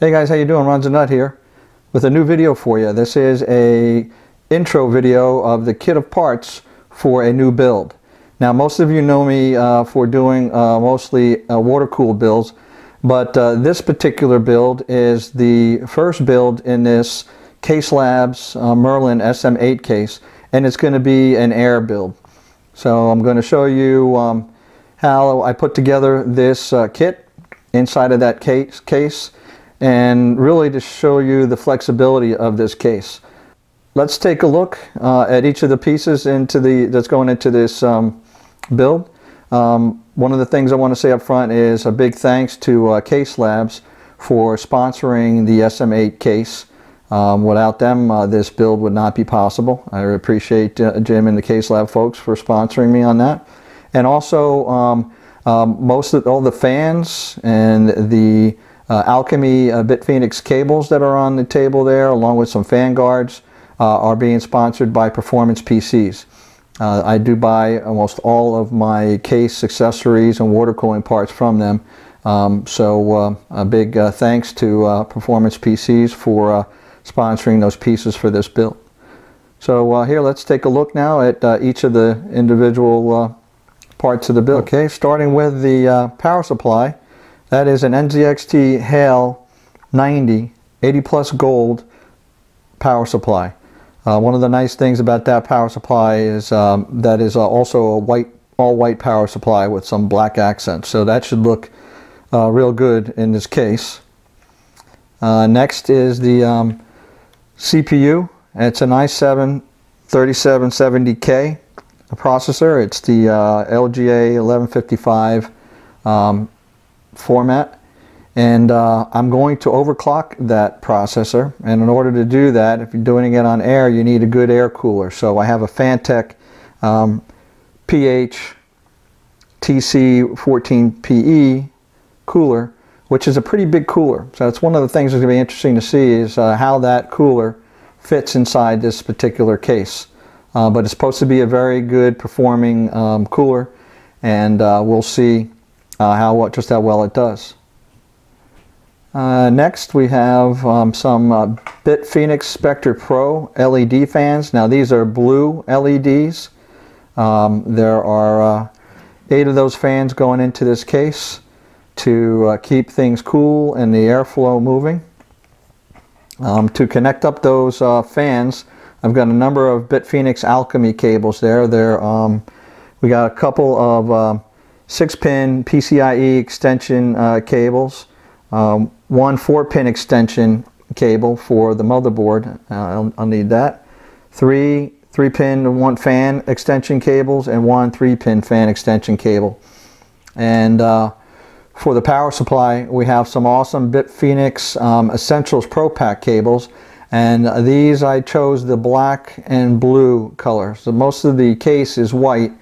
Hey guys, how you doing? Ron's a Nut here with a new video for you. This is a intro video of the kit of parts for a new build. Now most of you know me for doing mostly water-cooled builds, but this particular build is the first build in this Case Labs Merlin SM8 case, and it's going to be an air build. So I'm going to show you how I put together this kit inside of that case, and really to show you the flexibility of this case. Let's take a look at each of the pieces that's going into this build. One of the things I want to say up front is a big thanks to Case Labs for sponsoring the SM8 case. Without them, this build would not be possible. I appreciate Jim and the Case Lab folks for sponsoring me on that. And also all the fans and the Alchemy BitPhoenix cables that are on the table there, along with some fan guards, are being sponsored by Performance PCs. I do buy almost all of my case accessories and water cooling parts from them. So a big thanks to Performance PCs for sponsoring those pieces for this build. So here, let's take a look now at each of the individual parts of the build. Okay, starting with the power supply. That is an NZXT Hale 90 80 plus gold power supply. One of the nice things about that power supply is that is also a all white power supply with some black accents. So that should look real good in this case. Next is the CPU. It's an i7 3770K processor. It's the LGA 1155 format, and I'm going to overclock that processor, and in order to do that, if you're doing it on air, you need a good air cooler. So I have a Fantech PH TC14PE cooler, which is a pretty big cooler. So that's one of the things that's going to be interesting to see is how that cooler fits inside this particular case. But it's supposed to be a very good performing cooler, and we'll see just how well it does. Next we have some BitPhoenix Spectre Pro LED fans. Now these are blue LEDs. There are 8 of those fans going into this case to keep things cool and the airflow moving. To connect up those fans, I've got a number of BitPhoenix Alchemy cables there. We got a couple of 6-pin PCIe extension cables, one 4-pin extension cable for the motherboard. I'll need that. 3 3-pin 1 fan extension cables and 1 3-pin fan extension cable. And for the power supply, we have some awesome BitPhoenix Essentials Pro Pack cables. And these I chose the black and blue color. So most of the case is white,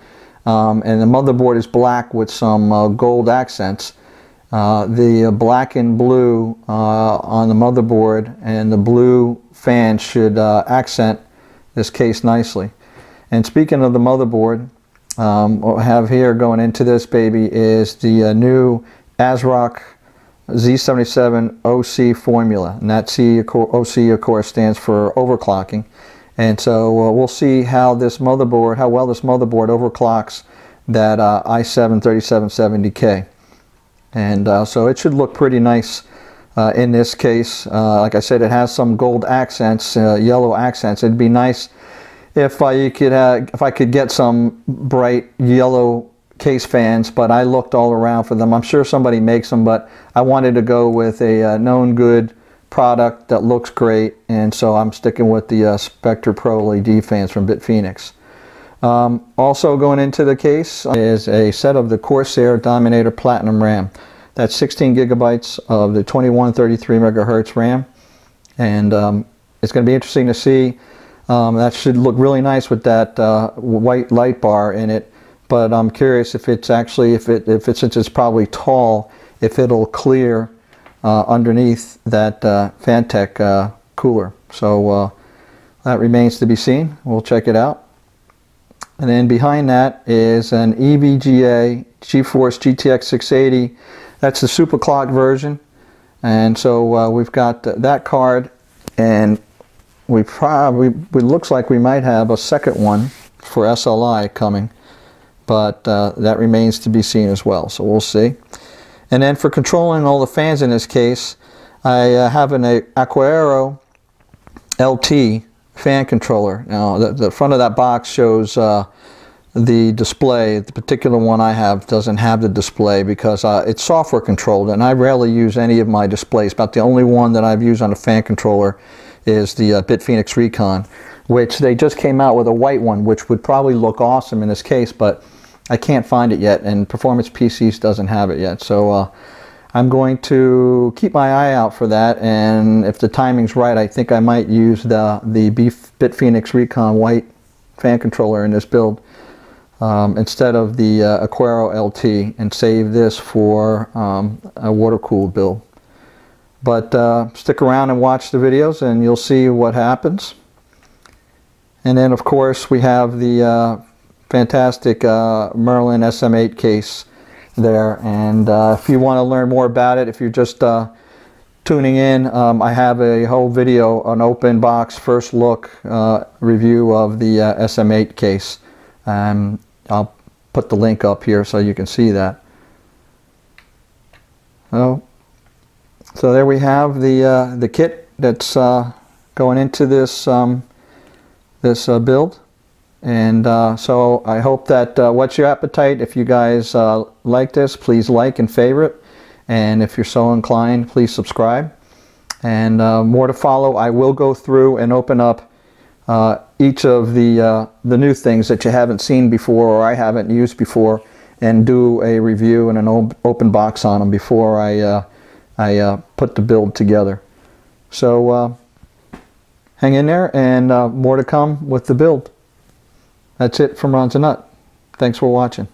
and the motherboard is black with some gold accents. The black and blue on the motherboard and the blue fan should accent this case nicely. And speaking of the motherboard, what I have here going into this baby is the new ASRock Z77 OC formula, and that OC of course stands for overclocking. And so we'll see how well this motherboard overclocks that i7 3770K. And so it should look pretty nice in this case. Like I said, it has some gold accents, yellow accents. It'd be nice if I could get some bright yellow case fans, but I looked all around for them. I'm sure somebody makes them, but I wanted to go with a known good product that looks great, and so I'm sticking with the Spectre Pro LED fans from BitPhoenix. Also going into the case is a set of the Corsair Dominator Platinum RAM. That's 16 gigabytes of the 2133 megahertz RAM, and it's going to be interesting to see. That should look really nice with that white light bar in it. But I'm curious if it's actually, since it's probably tall, if it'll clear underneath that Fantech cooler. So that remains to be seen. We'll check it out. And then behind that is an EVGA GeForce GTX 680. That's the super clock version. And so we've got that card, and it looks like we might have a second one for SLI coming, but that remains to be seen as well, so we'll see. And then for controlling all the fans in this case, I have an ASRock LT fan controller. Now the front of that box shows the display. The particular one I have doesn't have the display because it's software controlled, and I rarely use any of my displays. About the only one that I've used on a fan controller is the BitPhoenix Recon, which they just came out with a white one, which would probably look awesome in this case, but I can't find it yet, and Performance PCs doesn't have it yet. So I'm going to keep my eye out for that, and if the timing's right, I think I might use the BitPhoenix Recon white fan controller in this build instead of the ASRock LT, and save this for a water-cooled build. But stick around and watch the videos and you'll see what happens. And then of course we have the fantastic Merlin SM8 case there, and if you want to learn more about it, if you're just tuning in, I have a whole video, an open box first look review of the SM8 case. I'll put the link up here so you can see that. So there we have the kit that's going into this this build, and so I hope that whets your appetite. If you guys like this, please like and favorite, and if you're so inclined, please subscribe. And more to follow. I will go through and open up each of the new things that you haven't seen before or I haven't used before, and do a review and an open box on them before I put the build together. So hang in there, and more to come with the build. That's it from Ron's a Nut. Thanks for watching.